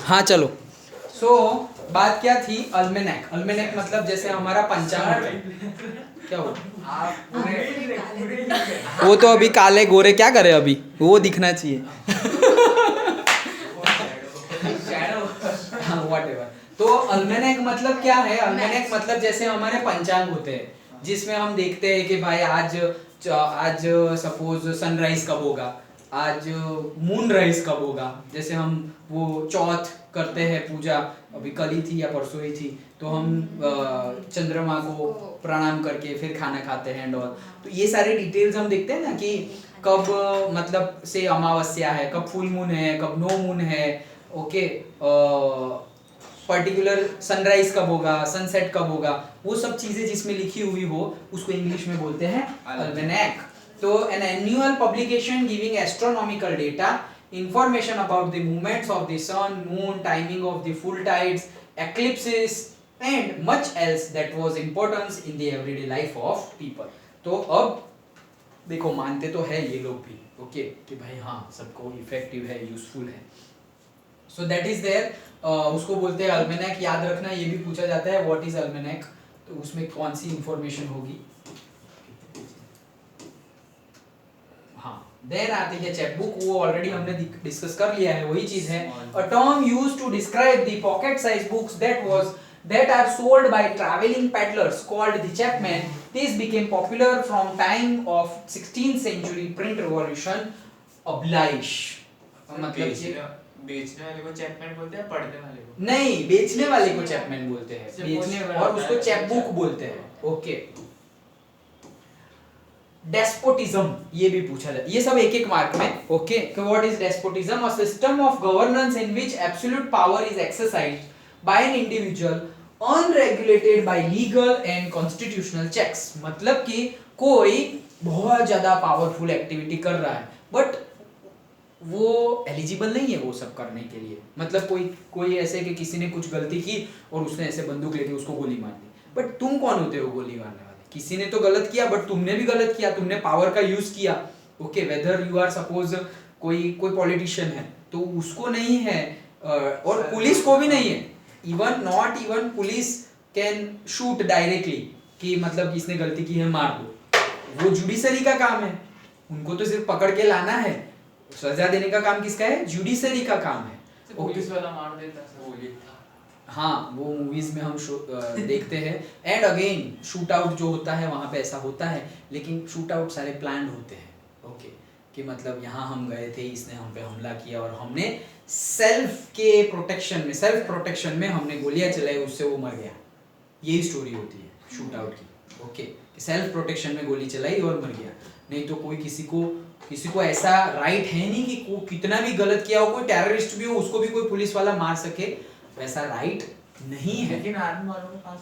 हाँ चलो। बात क्या थी? अल्मेनेक। अल्मेनेक मतलब जैसे हमारा पंचांग। क्या हो? वो तो अभी काले गोरे क्या करे, अभी वो दिखना चाहिए। हाँ whatever। तो अल्मेनेक मतलब क्या है? अल्मेनेक मतलब जैसे हमारे पंचांग होते हैं, जिसमें हम देखते हैं कि भाई आज सपोज सनराइज कब होगा, आज मून राइज कब होगा। जैसे हम वो चौथ करते हैं पूजा, अभी कल ही थी या परसों ही थी, तो हम चंद्रमा को प्रणाम करके फिर खाना खाते हैं एंड ऑल। तो ये सारे डिटेल्स हम देखते हैं ना कि कब मतलब से अमावस्या है, कब फुल मून है, कब नो मून है। ओके, पर्टिकुलर सनराइज कब होगा, सनसेट कब होगा, वो सब चीजें जिसमें लिखी हुई हो उसको इंग्लिश में बोलते हैं अल्मेनेक। तो an annual publication giving astronomical data, information about the movements of the sun, moon, timing of the full tides, eclipses and much else that was importance in the everyday life of people। तो अब देखो मानते तो है ये लोग भी okay कि भाई हाँ सबको इफेक्टिव है, यूजफुल है। सो दैट इज देयर, उसको बोलते हैं अल्मेनेक। याद रखना ये भी पूछा जाता है व्हाट इज अल्मेनेक, तो उसमें कौन सी इंफॉर्मेशन होगी। हाँ, देन आती है चेकबुक, वो ऑलरेडी हमने डिस्कस कर लिया है, वही चीज है। A term used to describe the pocket size books that are sold by traveling peddlers called the chapman। These became popular from time of 16th century print revolution oblige। मतलब बेचने वाले को चैपमैन बोलते हैं, पढ़ने वाले को नहीं, बेचने वाले को चैपमैन बोलते हैं, बेचने और उसको चैपबुक बोलते हैं। ओके, डेस्पोटिज्म ये भी पूछा जाए, ये सब एक एक मार्क में। Okay, what is despotism? A system of governance in which absolute power is exercised by an individual unregulated by legal and constitutional checks. मतलब कि कोई बहुत ज्यादा पावरफुल एक्टिविटी कर रहा है बट वो एलिजिबल नहीं है वो सब करने के लिए। मतलब कोई ऐसे कि किसी ने कुछ गलती की और उसने ऐसे बंदूक लेके उसको गोली मार दी, बट तुम कौन होते हो गोली मारने वाले? किसी ने तो गलत किया बट तुमने भी गलत किया, तुमने पावर का यूज किया। Okay, whether you are suppose कोई पॉलिटिशियन है तो उसको नहीं है, और पुलिस को भी नहीं है। Even not even police can shoot directly कि मतलब किसने गलती की है मार दो, वो जुडिशरी का काम है। उनको तो सिर्फ पकड़ के लाना है, सजा देने का काम किसका है? जुडिशरी का काम है। पुलिस वाला मार देता है गोली। हाँ, वो मूवीज में हम देखते हैं। एंड अगेन शूट आउट जो होता है वहां पे ऐसा होता है, लेकिन शूट आउट सारे प्लान्ड होते हैं। ओके, कि मतलब यहाँ हम गए थे, इसने हम पे हमला किया और हमने सेल्फ प्रोटेक्शन में हमने गोलियां चलाई, उससे वो मर गया। यही स्टोरी होती है शूट आउट की। ओके, सेल्फ प्रोटेक्शन में गोली चलाई और मर गया। नहीं तो कोई किसी को ऐसा राइट है नहीं कि कितना भी गलत किया हो, कोई टेररिस्ट भी हो उसको भी कोई पुलिस वाला मार सके, वैसा राइट नहीं है। लेकिन आर्मी वालों के पास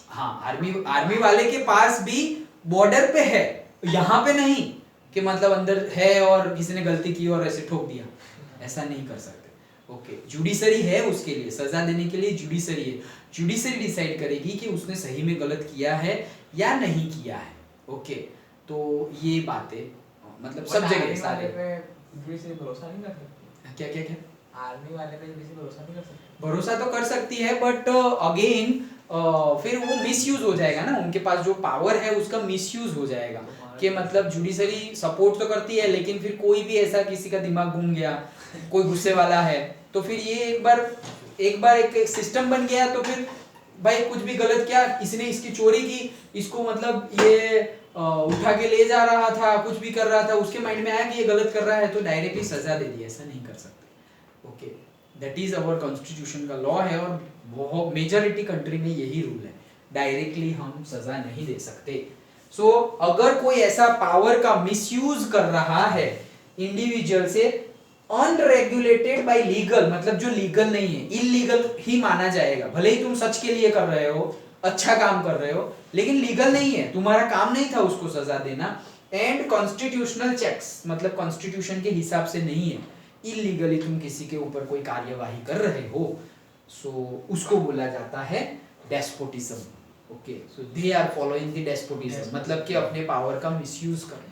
हाँ, आर्मी वाले के पास भी बॉर्डर पे है, यहाँ पे नहीं कि मतलब अंदर है और किसी ने गलती की और ऐसे ठोक दिया, ऐसा नहीं कर सकते। ओके, जुडिशरी है उसके लिए, सजा देने के लिए जुडिशरी है। जुडिशरी डिसाइड करेगी कि उसने सही में गलत किया है या नहीं किया है। ओके, तो ये बातें मतलब सब जगह सारे पे भरोसा नहीं कर सकते। क्या आर्मी वाले पे भरोसा नहीं कर सकते। भरोसा तो कर सकती है बट अगेन फिर वो मिसयूज हो जाएगा ना, उनके पास जो पावर है उसका मिसयूज हो जाएगा। कि मतलब जुडिशरी सपोर्ट तो करती है लेकिन फिर कोई भी ऐसा किसी का दिमाग घूम गया, कोई गुस्से वाला है, तो फिर ये एक बार एक सिस्टम बन गया तो फिर भाई कुछ भी गलत किया, इसने इसकी चोरी की, इसको मतलब ये उठा के ले जा रहा था, कुछ भी कर रहा था, उसके माइंड में आया कि ये गलत कर रहा है तो डायरेक्टली सजा दे दी, ऐसा नहीं कर सकते। Okay, that is our constitution का लॉ है और बहुत मेजॉरिटी कंट्री में यही रूल है, डायरेक्टली हम सजा नहीं दे सकते। सो अगर कोई ऐसा पावर का मिसयूज कर रहा है इंडिविजुअल से अनरेगुलेटेड बाय लीगल, मतलब जो लीगल नहीं है, इलीगल ही माना जाएगा। भले ही तुम सच के लिए कर रहे हो, अच्छा काम कर रहे हो, लेकिन लीगल नहीं है, तुम्हारा काम नहीं था उसको सजा देना। एंड कॉन्स्टिट्यूशनल चेक्स, मतलब कॉन्स्टिट्यूशन के हिसाब से नहीं है, इलीगली तुम किसी के ऊपर कोई कार्यवाही कर रहे हो, सो उसको बोला जाता है despotism. Okay, so they are following the despotism, मतलब कि अपने पावर का मिसयूज करना।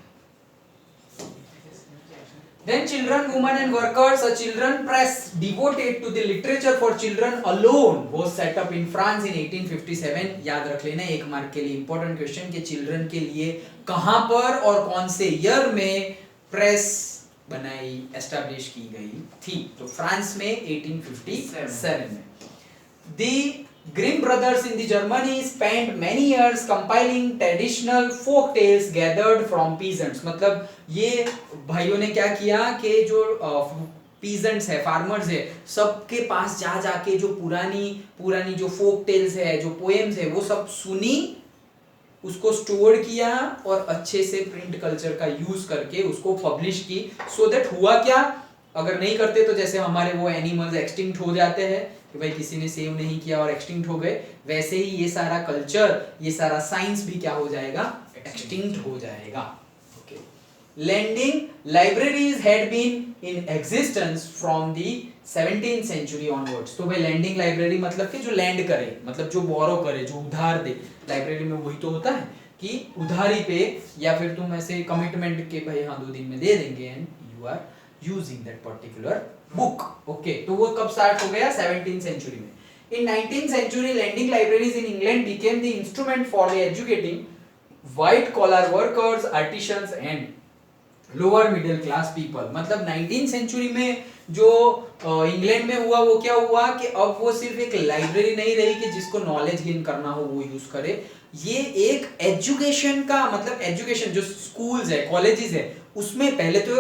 Then children, women and workers, a children press devoted to the literature for children alone was set up in France in 1857. याद रख लेना, एक mark के लिए इंपॉर्टेंट क्वेश्चन कि चिल्ड्रन के लिए कहां पर और कौन से ईयर में प्रेस बनाई एस्टैब्लिश की गई थी. तो फ्रांस में 1857 में. The Grimm brothers in the Germany spent many years compiling traditional folk tales gathered from peasants. मतलब ये भाइयों ने क्या किया कि जो peasants है, farmers है, सबके पास जा जाके जो पुरानी जो folk tales है, जो poems है, वो सब सुनी, उसको स्टोर किया और अच्छे से प्रिंट कल्चर का यूज करके उसको पब्लिश की. सो दैट हुआ क्या, अगर नहीं करते तो जैसे हमारे वो एनिमल्स एक्सटिंक्ट हो जाते हैं कि भाई किसी ने सेव नहीं किया और एक्सटिंक्ट हो गए, वैसे ही ये सारा कल्चर, ये सारा साइंस भी क्या हो जाएगा, एक्सटिंक्ट हो जाएगा. Okay. Lending libraries had been in existence from the 17th century onwards. तो भाई लैंडिंग लाइब्रेरी मतलब कि जो लैंड करे, मतलब जो बोरो करे, जो उधार दे. लाइब्रेरी में वही तो होता है कि उधारी पे, या फिर तुम ऐसे कमिटमेंट के भाई हाँ 2 दिन में दे देंगे and you are using that particular book. Okay. तो वो कब स्टार्ट हो गया, 17th सेंचुरी में. In 19th century lending libraries in England became the instrument for educating white collar workers, artisans and lower middle class people. मतलब 19th century में जो England में हुआ वो क्या हुआ कि अब वो सिर्फ एक लाइब्रेरी नहीं रही कि जिसको नॉलेज गेन करना हो वो यूज करे. ये एक एजुकेशन का, मतलब एजुकेशन जो स्कूल्स है, कॉलेजेस है, उसमें पहले तो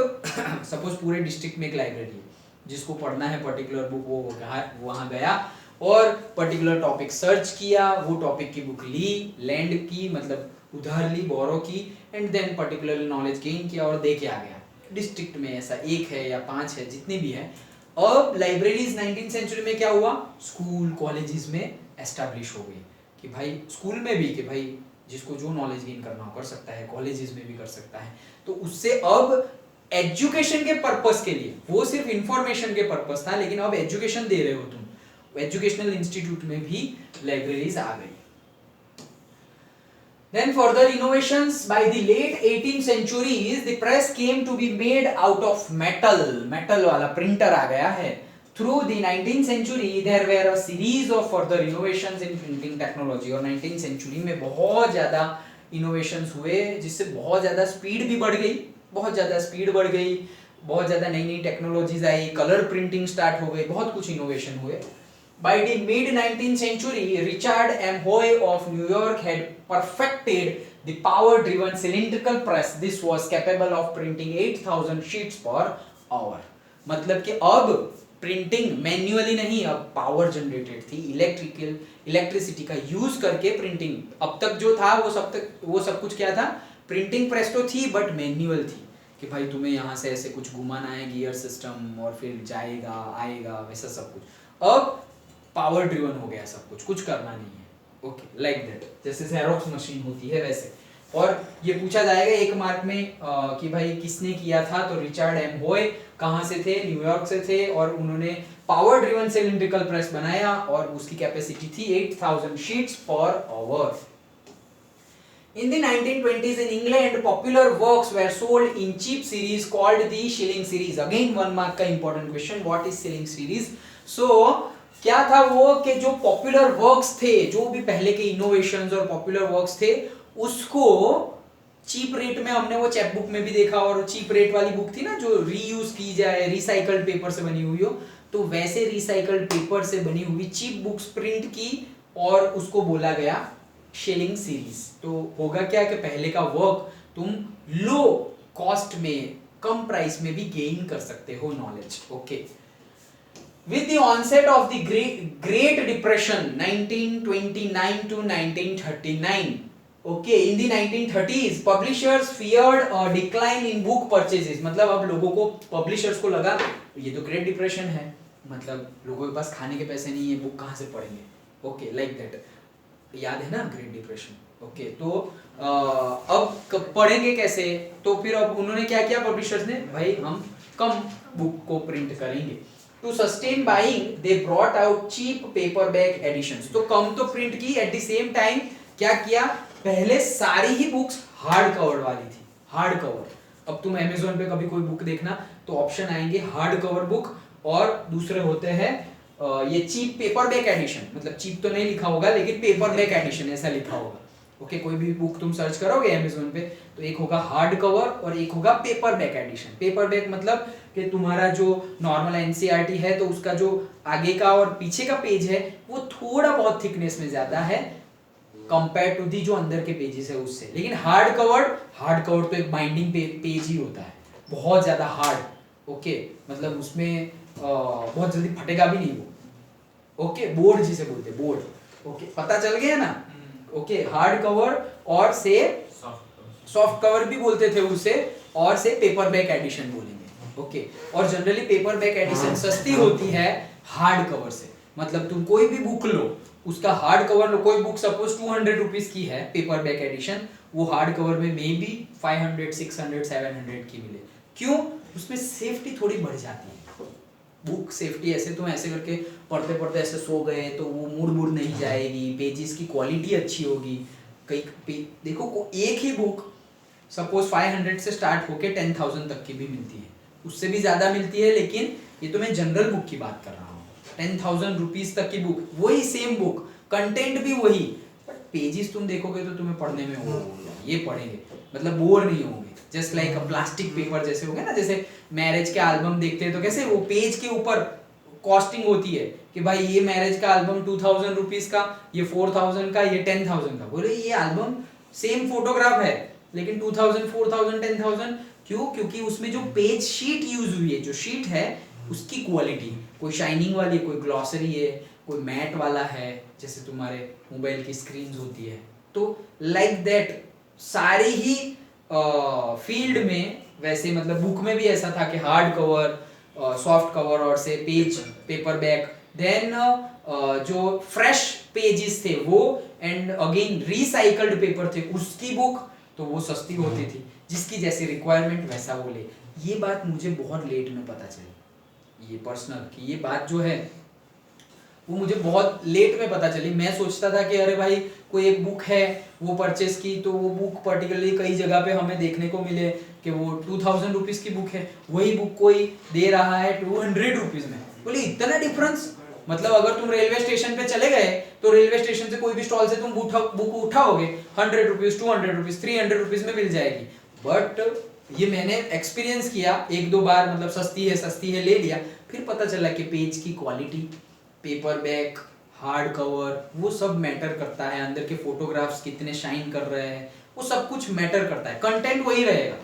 सपोज पूरे डिस्ट्रिक्ट में एक लाइब्रेरी है, जिसको पढ़ना है पर्टिकुलर बुक, वो वहां गया और पर्टिकुलर टॉपिक सर्च किया, वो टॉपिक की बुक ली, लैंड की मतलब उधार ली, बोरो की, and then particular knowledge gain किया और दे के आ गया. डिस्ट्रिक्ट में ऐसा 1 है या 5 है, जितने भी है. अब लाइब्रेरीज 19th सेंचुरी में क्या हुआ, स्कूल कॉलेजेस में एस्टैब्लिश हो गई कि भाई स्कूल में भी कि भाई जिसको जो नॉलेज गेन करना हो कर सकता है, कॉलेजेस में भी कर सकता है. तो उससे अब एजुकेशन के पर्पस के लिए, वो सिर्फ इंफॉर्मेशन के पर्पस था, लेकिन अब एजुकेशन दे रहे हो तुम, एजुकेशनल इंस्टीट्यूट में भी लाइब्रेरीज आ गई. Then further innovations by the late 18th centuries, the press came to be made out of metal. Metal वाला printer आ गया है. Through the 19th century, there were a series of further innovations in printing technology. और 19th century में बहुत ज़्यादा innovations हुए, जिससे बहुत ज़्यादा speed भी बढ़ गई, बहुत ज़्यादा नई नई टेक्नोलॉजीज आई, कलर प्रिंटिंग स्टार्ट हो गई, बहुत कुछ innovation हुए. By the mid-19th century, Richard M. Hoy of New York had perfected the power-driven cylindrical press. This was capable of printing 8,000 sheets per hour. मतलब कि अब प्रिंटिंग मैन्युअली नहीं, अब पावर जनरेटेड थी, इलेक्ट्रिसिटी का यूज करके printing. अब तक जो था वो सब कुछ क्या था, प्रिंटिंग प्रेस तो थी बट मैन्युअल थी कि भाई तुम्हें यहाँ से ऐसे कुछ घुमाना है, गियर सिस्टम, और फिर जाएगा आएगा वैसा सब कुछ. अब पावर ड्रिवन हो गया सब कुछ करना नहीं है. ओके, लाइक दैट, जैसे जेरोक्स मशीन होती है वैसे. और ये पूछा जाएगा 1 मार्क में कि भाई किसने किया था, तो रिचर्ड एम हॉय कहाँ से थे, न्यूयॉर्क से थे, और उन्होंने पावर ड्रिवन सिलिंड्रिकल प्रेस बनाया और उसकी कैपेसिटी थी 8,000 sheets per hour. In the 1920s in England, popular works were sold in cheap series called the shilling series. Again 1 mark का important question, what is shilling series? So क्या था वो कि जो पॉपुलर वर्क्स थे, जो भी पहले के इनोवेशंस और पॉपुलर वर्क्स थे, उसको चीप रेट में, हमने वो चैप बुक में भी देखा, और चीप रेट वाली बुक थी ना जो रीयूज की जाए, रिसाइकल्ड पेपर से बनी हुई हो, तो वैसे रिसाइकल्ड पेपर से बनी हुई चीप बुक्स प्रिंट की और उसको बोला गया शिलिंग सीरीज. तो होगा क्या कि पहले का वर्क तुम लो कॉस्ट में, कम प्राइस में भी गेन कर सकते हो knowledge. Okay. With the onset of the Great Depression 1929 to 1939, okay, in the 1930s publishers feared a decline in book purchases. मतलब अब लोगों को, publishers को लगा ये तो ग्रेट डिप्रेशन है, मतलब लोगों के पास खाने के पैसे नहीं है, बुक कहाँ से पढ़ेंगे. ओके, लाइक दैट, याद है ना ग्रेट डिप्रेशन. ओके, तो अब पढ़ेंगे कैसे, तो फिर अब उन्होंने क्या किया पब्लिशर्स ने, भाई हम कम बुक को प्रिंट करेंगे. To sustain buying, they brought out cheap paperback editions. तो कम तो प्रिंट की, at the same time क्या किया, पहले सारी ही बुक्स हार्ड कवर वाली थी, हार्ड कवर. अब तुम अमेज़न पे कभी कोई बुक देखना तो ऑप्शन आएंगे हार्ड कवर बुक और दूसरे होते हैं ये चीप पेपर बैक एडिशन, मतलब चीप तो नहीं लिखा होगा लेकिन पेपर बैक एडिशन ऐसा लिखा होगा। ओके, कोई भी बुक तुम सर्च करोगे अमेज़न पे तो एक होगा हार्ड कवर और एक होगा paperback edition. Paperback मतलब कि तुम्हारा जो नॉर्मल एनसीईआरटी है तो उसका जो आगे का और पीछे का पेज है वो थोड़ा बहुत थिकनेस में ज्यादा है कंपेयर टू दी जो अंदर के पेजेस है उससे। लेकिन हार्ड कवर तो एक बाइंडिंग पेज ही होता है, बहुत ज्यादा हार्ड। ओके, मतलब उसमें बहुत जल्दी फटेगा भी नहीं वो। ओके, बोर्ड जिसे बोलते हैं बोर्ड। ओके, पता चल गया ना। ओके, हार्ड कवर और से सॉफ्ट कवर भी बोलते थे उसे, और से पेपर बैक एडिशन बोलेंगे। ओके, और जनरली पेपर बैक एडिशन सस्ती होती है हार्ड कवर से। मतलब तुम कोई भी बुक लो उसका हार्ड कवर लो, कोई बुक सपोज 200 रुपीज की है पेपर बैक एडिशन, वो हार्ड कवर में मे बी 500 600 700 की मिले। क्यों? उसमें सेफ्टी थोड़ी बढ़ जाती है। बुक सेफ्टी, ऐसे तुम ऐसे करके पढ़ते पढ़ते ऐसे सो गए तो वो मुड़ मुड़ नहीं जाएगी, पेजेस की क्वालिटी अच्छी होगी। देखो एक ही बुक सपोज 500 से स्टार्ट होके 10,000 तक की भी मिलती है, उससे भी ज्यादा मिलती है, लेकिन ये तो मैं जनरल बुक की बात कर रहा हूँ। 10,000 रुपीज तक की बुक, वही सेम बुक, कंटेंट भी वही, बट पेजेस तुम देखोगे तो तुम्हें पढ़ने में वो ये पढ़ेंगे, मतलब बोर नहीं होंगे। जस्ट लाइक अ प्लास्टिक पेपर जैसे हो गया ना, जैसे मैरिज के एल्बम देखते हैं तो कैसे वो पेज के ऊपर कॉस्टिंग होती है कि भाई ये मैरिज का एल्बम 2,000 रुपीज का, ये 4,000 का, ये 10,000 का। बोले ये एल्बम सेम फोटोग्राफ है लेकिन 2,000 4,000 10,000 क्यों? क्योंकि उसमें जो पेज शीट यूज हुई है, जो शीट है उसकी क्वालिटी, कोई शाइनिंग वाली है, कोई ग्लॉसरी है, कोई मैट वाला है, जैसे तुम्हारे मोबाइल की स्क्रीन होती है। तो लाइक दैट सारी ही फील्ड में, वैसे मतलब बुक में भी ऐसा था कि हार्ड कवर, सॉफ्ट कवर और से पेज पेपर बैक, देन जो फ्रेश पेजेस थे वो, एंड अगेन रिसाइकल्ड पेपर थे उसकी बुक, तो वो सस्ती होती थी। जिसकी जैसी रिक्वायरमेंट वैसा वो ले। ये बात मुझे बहुत लेट में पता चली, ये पर्सनल की ये बात जो है वो मुझे बहुत लेट में पता चली। मैं सोचता था कि अरे भाई कोई एक बुक है वो परचेस की तो वो बुक पर्टिकुलरली कई जगह पे हमें देखने को मिले कि वो 2,000 रुपीज की बुक है, वही बुक कोई दे रहा है 200 रुपीज में। बोले इतना डिफरेंस? मतलब अगर तुम रेलवे स्टेशन पे चले गए तो रेलवे स्टेशन से कोई भी स्टॉल से तुम बुक उठाओगे 100 रुपीज 200 रुपीज 300 रुपीज में मिल जाएगी। बट ये मैंने एक्सपीरियंस किया एक दो बार, मतलब सस्ती है ले लिया, फिर पता चला कि पेज की quality, paper back, hard cover, वो सब मैटर करता है। अंदर के फोटोग्राफ्स कितने शाइन कर रहे हैं वो सब कुछ मैटर करता है। कंटेंट वही रहेगा।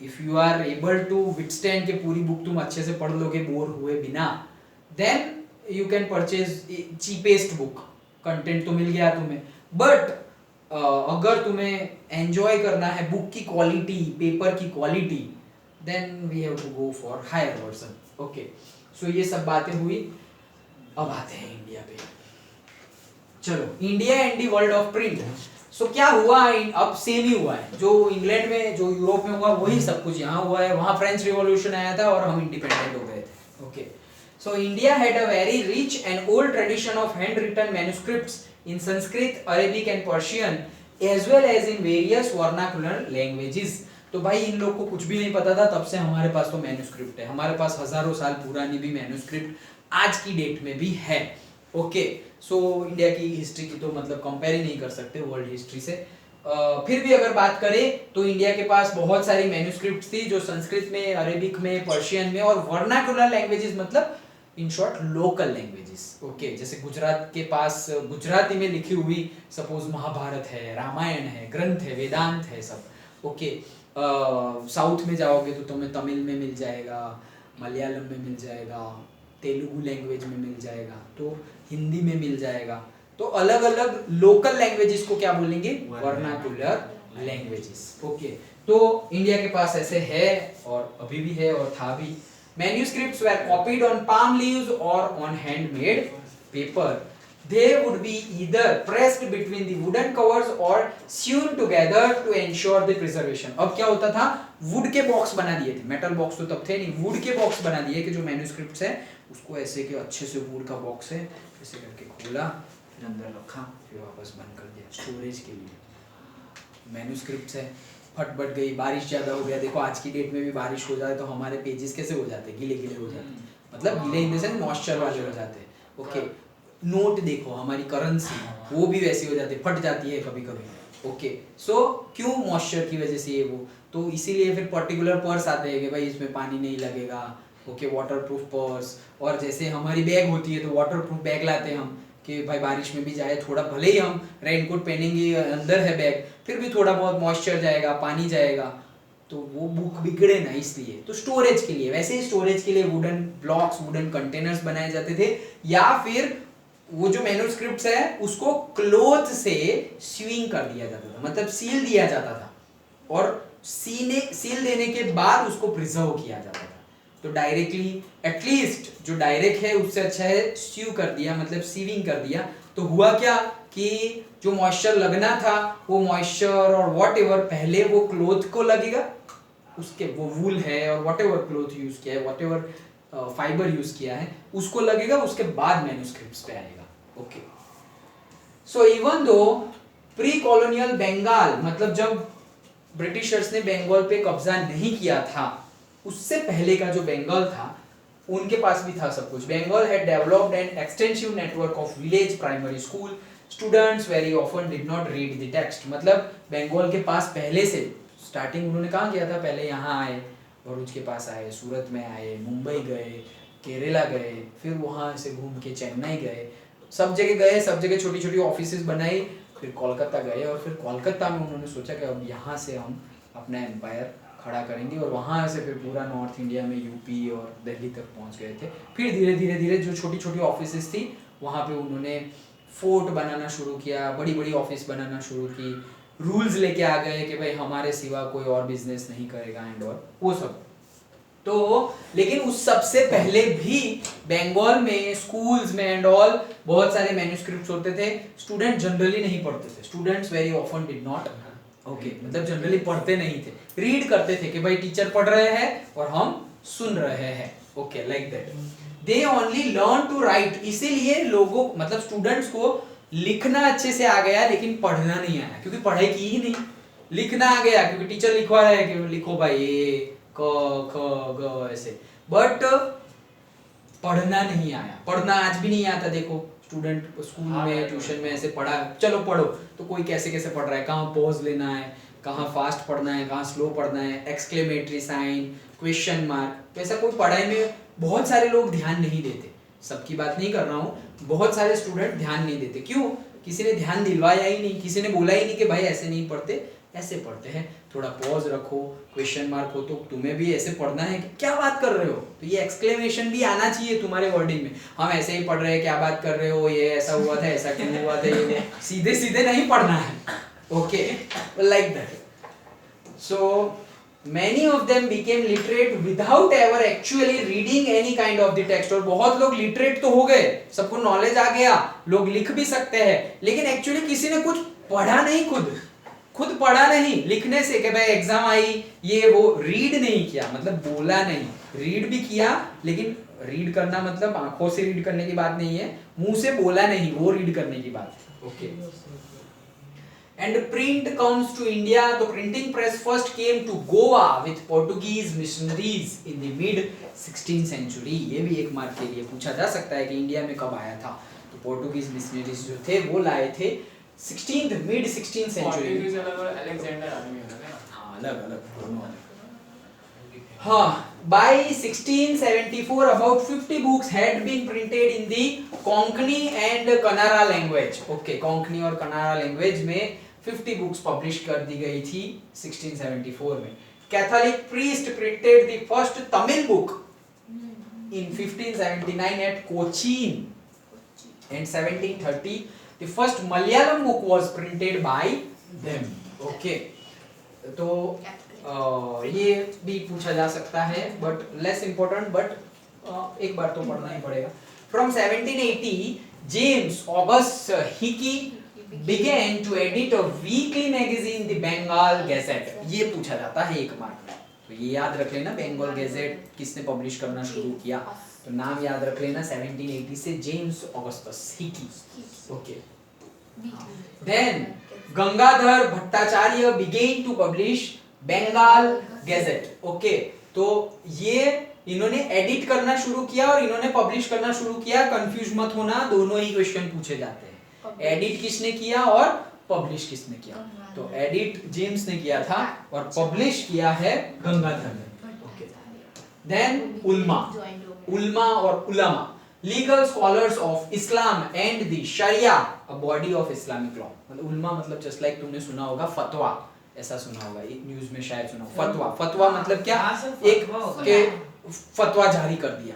If you are able to withstand के पूरी बुक तुम अच्छे से पढ़ लोगे बोर हुए बिना, then you can purchase cheapest book, content तो मिल गया तुम्हें। बट अगर तुम्हें एंजॉय करना है बुक की क्वालिटी, पेपर की quality, then we have to go for higher version. Okay, so ये सब बातें हुई। अब आते हैं इंडिया पे। चलो, India and the world of print. So क्या हुआ? अब सेम ही हुआ है, जो इंग्लैंड में जो यूरोप में हुआ वही सब कुछ यहाँ हुआ है। वहाँ फ्रेंच रिवॉल्यूशन आया था और हम इंडिपेंडेंट हो गए थे। Okay, so India had a very rich and old tradition of hand written manuscripts in Sanskrit, Arabic and Persian as well as in various vernacular languages. तो भाई इन लोग को कुछ भी नहीं पता था, तब से हमारे पास तो मैन्युस्क्रिप्ट है, हमारे पास हजारों साल पुरानी भी मैन्युस्क्रिप्ट आज की डेट में भी है। ओके, सो इंडिया की हिस्ट्री की तो मतलब कंपेयर ही नहीं कर सकते वर्ल्ड हिस्ट्री से। फिर भी अगर बात करें तो इंडिया के पास बहुत सारी मैन्युस्क्रिप्ट थी जो संस्कृत में, अरेबिक में, पर्शियन में और वर्नाकुलर लैंग्वेजेस, मतलब in short local languages. Okay, जैसे गुजरात के पास गुजराती में लिखी हुई सपोज महाभारत है, रामायण है, ग्रंथ है, वेदांत है सब। ओके, साउथ में जाओगे तो तुम्हें तमिल में मिल जाएगा, मलयालम में मिल जाएगा, तेलुगु लैंग्वेज में मिल जाएगा, तो हिंदी में मिल जाएगा। तो अलग अलग लोकल लैंग्वेजेस को क्या बोलेंगे? Vernacular languages. ओके, तो इंडिया के पास ऐसे है और अभी भी है और था भी। Manuscripts were copied on palm leaves or on handmade paper. They would be either pressed between the wooden covers or sewn together to ensure the preservation. अब क्या होता था? वुड के बॉक्स बना दिए थे, मेटल बॉक्स तो तब थे नहीं, वुड के बॉक्स बना दिए कि जो मैन्युस्क्रिप्ट्स है उसको ऐसे कि अच्छे से वुड का बॉक्स है, ऐसे करके खोला, फिर अंदर रखा, फिर वापस बंद कर दिया स्टोरेज के लिए। मैन्युस्क्रिप्ट्स है, फट बट गई, बारिश ज्यादा हो गया, देखो आज की डेट में भी बारिश हो जाए तो हमारे पेजेस कैसे हो जाते हैं, गीले गीले हो जाते हैं, मतलब गीले इन द सेंस मॉइस्चर वाले हो जाते हैं, ओके। नोट देखो, हमारी करेंसी वो भी वैसी हो जाती है, फट जाती है कभी कभी, ओके। सो क्यों? मॉइस्चर की वजह से ये वो, तो इसीलिए फिर पर्टिकुलर पर्स आते हैं कि भाई इसमें पानी नहीं लगेगा, ओके, वाटरप्रूफ पर्स। और जैसे हमारी बैग होती है तो वाटरप्रूफ बैग लाते हैं हम कि भाई बारिश में भी जाए, थोड़ा भले ही हम रेनकोट पहनेंगे, अंदर है बैग, फिर भी थोड़ा बहुत मॉइस्चर जाएगा, पानी जाएगा, तो वो बुक बिगड़े ना, इसलिए। तो स्टोरेज के लिए, वैसे ही स्टोरेज के लिए वुडन ब्लॉक्स, वुडन कंटेनर्स बनाए जाते थे, या फिर वो जो मैन्युस्क्रिप्ट्स है उसको क्लोथ से स्यूइंग कर दिया जाता था, मतलब सील दिया जाता था, और सील देने के बाद उसको प्रिजर्व किया जाता था। तो डायरेक्टली, एटलीस्ट जो डायरेक्ट है उससे अच्छा है स्यू कर दिया, मतलब सीविंग कर दिया। तो हुआ क्या कि जो मॉइस्चर लगना था वो मॉइस्चर और व्हाटएवर पहले वो क्लोथ को लगेगा, उसके वो वूल है और व्हाटएवर क्लोथ यूज किया है, व्हाटएवर फाइबर यूज किया है उसको लगेगा, उसके बाद मैन्युस्क्रिप्ट्स पे आएगा, okay. So even though pre colonial Bengal, मतलब जब ब्रिटिशर्स ने बंगाल पे कब्जा नहीं किया था, उससे पहले का जो बंगाल था उनके पास भी था सब कुछ। Bengal had developed an extensive network of village primary school, students very often did not read the text. मतलब बंगाल के पास पहले से स्टार्टिंग उन्होंने कहाँ किया था, पहले यहाँ आए, भरूच के पास आए, सूरत में आए, मुंबई गए, केरला गए, फिर वहाँ से घूम के चेन्नई गए, सब जगह गए, सब जगह छोटी छोटी ऑफिसेज बनाई, फिर कोलकाता गए, और फिर कोलकाता में उन्होंने सोचा कि अब यहाँ से हम अपना एम्पायर खड़ा करेंगे, और वहाँ से फिर पूरा नॉर्थ इंडिया में यूपी और दिल्ली तक पहुँच गए थे। फिर धीरे धीरे धीरे जो छोटी छोटी ऑफिसेज थी वहाँ पे उन्होंने फोर्ट बनाना शुरू किया, बड़ी बड़ी ऑफिस बनाना शुरू की, रूल्स लेके आ गए कि भाई हमारे सिवा कोई और बिजनेस नहीं करेगा एंड और वो सब। तो लेकिन उस सबसे पहले भी बंगाल में स्कूल्स में एंड ऑल बहुत सारे मैन्युस्क्रिप्ट्स होते थे, स्टूडेंट जनरली नहीं पढ़ते थे, students very often did not, okay, मतलब जनरली पढ़ते नहीं थे, रीड करते थे कि भाई टीचर पढ़ रहे हैं और हम सुन रहे हैं, okay, like that. They only learn to write, इसीलिए लोगों, मतलब स्टूडेंट्स को लिखना अच्छे से आ गया लेकिन पढ़ना नहीं आया, क्योंकि पढ़ाई की ही नहीं। लिखना आ गया क्योंकि टीचर लिखवा रहा है कि लिखो भाई ए क ख ग ऐसे, बट पढ़ना नहीं आया। पढ़ना आज भी नहीं आता, देखो स्टूडेंट स्कूल में ट्यूशन में ऐसे पढ़ा, चलो पढ़ो, तो कोई कैसे कैसे पढ़ रहा है, कहाँ पॉज लेना है, कहाँ फास्ट पढ़ना है, कहाँ स्लो पढ़ना है, एक्सक्लेमेटरी साइन, क्वेश्चन मार्क, तो ऐसा कोई पढ़ाई में बहुत सारे लोग ध्यान नहीं देते। सबकी बात नहीं कर रहा हूँ, बहुत सारे स्टूडेंट ध्यान नहीं देते। क्यों? किसी ने ध्यान दिलवाया ही नहीं, किसी ने बोला ही नहीं कि भाई ऐसे नहीं पढ़ते, ऐसे पढ़ते हैं, थोड़ा पॉज रखो, क्वेश्चन मार्क हो तो तुम्हें भी ऐसे पढ़ना है कि क्या बात कर रहे हो, तो ये एक्सक्लेमेशन भी आना चाहिए तुम्हारे वर्डिंग में। हम ऐसे ही पढ़ रहे हैं, क्या बात कर रहे हो, ये ऐसा हुआ था, ऐसा क्यों हुआ था, ये सीधे सीधे नहीं पढ़ना है, okay, like that. So many of them became literate without ever actually reading any kind of the text। और बहुत लोग लिटरेट तो हो गए, सबको नॉलेज आ गया, लोग लिख भी सकते हैं, लेकिन एक्चुअली किसी ने कुछ पढ़ा नहीं, खुद पढ़ा नहीं, लिखने से कि भाई एग्जाम आई ये वो, रीड नहीं किया, मतलब बोला नहीं, रीड भी किया, लेकिन रीड करना मतलब आंखों से रीड करने की बात नहीं है, मुंह से बोला नहीं, वो रीड करने की बात है, okay. And print comes to India, तो printing press first came to Goa with Portuguese missionaries in the mid 16th century। ये भी एक मार्क के लिए पूछा जा सकता है कि इंडिया में कब आया था, तो पोर्टुगीज मिशनरीज जो थे वो लाए थे mid 16th century। अलेक्जेंडर आदमी है ना, हाँ अलग अलग दोनों अलग। हाँ, by 1674 about 50 books had been printed in the Konkani and Kannada language। Okay, Konkani और कनाडा लैंग्वेज में 50 बुक्स पब्लिश कर दी गई थी 1674 में। Catholic priest printed the first Tamil book in 1579 at Cochin, and 1730 the first Malayalam book was printed by them। Okay, तो ये भी पूछा जा सकता है, बट लेस इंपॉर्टेंट, बट एक बार तो पढ़ना ही पड़ेगा। From 1780 James August Hicky began to edit a weekly magazine, the Bengal Gazette। ये पूछा जाता है एक मार्क में, तो ये याद रख लेना, बंगाल गैजेट किसने पब्लिश करना शुरू किया, तो नाम याद रख लेना, 1780 से James Augustus Hicky, okay. Then Gangadhar Bhattacharya began to publish Bengal gazette. Okay, तो ये इन्होंने एडिट करना शुरू किया और इन्होंने पब्लिश करना शुरू किया। कंफ्यूज मत होना, दोनों ही क्वेश्चन पूछे जाते हैं। एडिट किसने किया और पब्लिश किसने किया? तो एडिट जेम्स ने किया था और पब्लिश किया है गंगाधर ने। ओके, देन उल्मा और उलमा, legal scholars of Islam and the sharia, a body of Islamic law. मतलब उल्मा मतलब जस्ट लाइक तुमने सुना होगा फतवा, ऐसा सुना होगा, एक न्यूज़ में शायद सुना होगा। फतवा, फतवा मतलब क्या? एक के फतवा जारी कर दिया।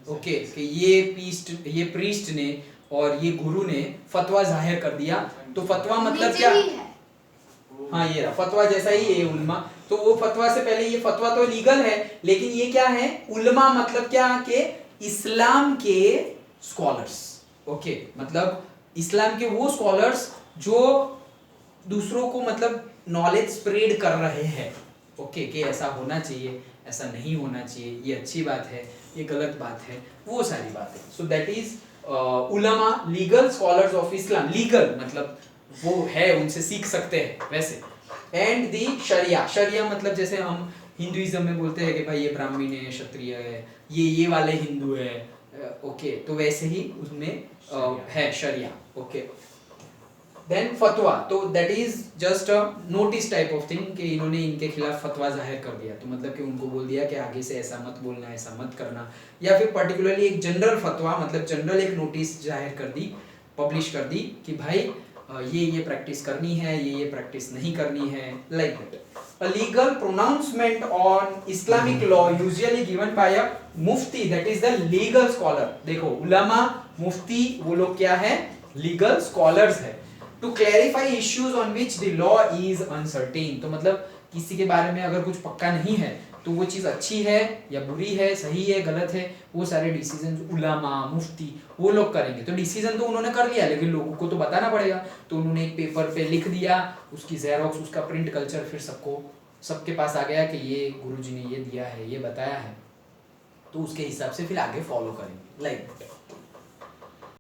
ओके, कि ये प्रीस्ट ने और ये गुरु ने फतवा जाहिर कर दिया। तो फतवा मतलब क्या? हाँ, ये रहा फतवा जैसा ही है उल्मा। तो वो फतवा से पहले ये फतवा तो लीगल है, लेकिन ये क्या है? उल्मा मतलब क्या? कि इस्लाम के स्कॉलर्स। ओके, मतलब इस्लाम के वो स्कॉलर्स जो दूसरों को मतलब नॉलेज स्प्रेड कर रहे हैं। ओके, कि ऐसा होना चाहिए, ऐसा नहीं होना चाहिए, ये अच्छी बात है, ये गलत बात है, वो सारी बातें। सो दैट इज उलमा, legal scholars of Islam. Legal मतलब वो है, उनसे सीख सकते हैं वैसे। एंड दी शरिया, शरिया मतलब जैसे हम हिंदुइज्म में बोलते हैं कि भाई ये ब्राह्मण है, क्षत्रिय है, ये वाले हिंदू है। ओके, तो वैसे ही उसमें है शरिया। ओके, देन फतवा, तो that is just a notice type of thing कि इन्होंने इनके खिलाफ फतवा जाहिर कर दिया। तो मतलब कि उनको बोल दिया कि आगे से ऐसा मत बोलना, ऐसा मत करना, या फिर पर्टिकुलरली एक जनरल फतवा मतलब जनरल एक नोटिस जाहिर कर दी, पब्लिश कर दी कि भाई ये प्रैक्टिस करनी है, ये प्रैक्टिस नहीं करनी है, like that. A legal pronouncement on Islamic law usually given by a mufti, that is the legal scholar। देखो, उलमा, मुफ्ती, वो लोग क्या है? लीगल स्कॉलर्स है। To clarify issues on which the law is uncertain, तो मतलब किसी के बारे में अगर कुछ पक्का नहीं है तो वो चीज़ अच्छी है या बुरी है, सही है, गलत है, वो सारे डिसीजन उलमा, मुफ्ती वो लोग करेंगे। तो डिसीजन तो उन्होंने कर लिया, लेकिन लोगों को तो बताना पड़ेगा। तो उन्होंने एक पेपर पे लिख दिया, उसकी जेरोक्स, उसका प्रिंट कल्चर फिर सबके पास आ गया कि ये गुरुजी ने ये दिया है, ये बताया है, तो उसके हिसाब से फिर आगे फॉलो करेंगे, लाइक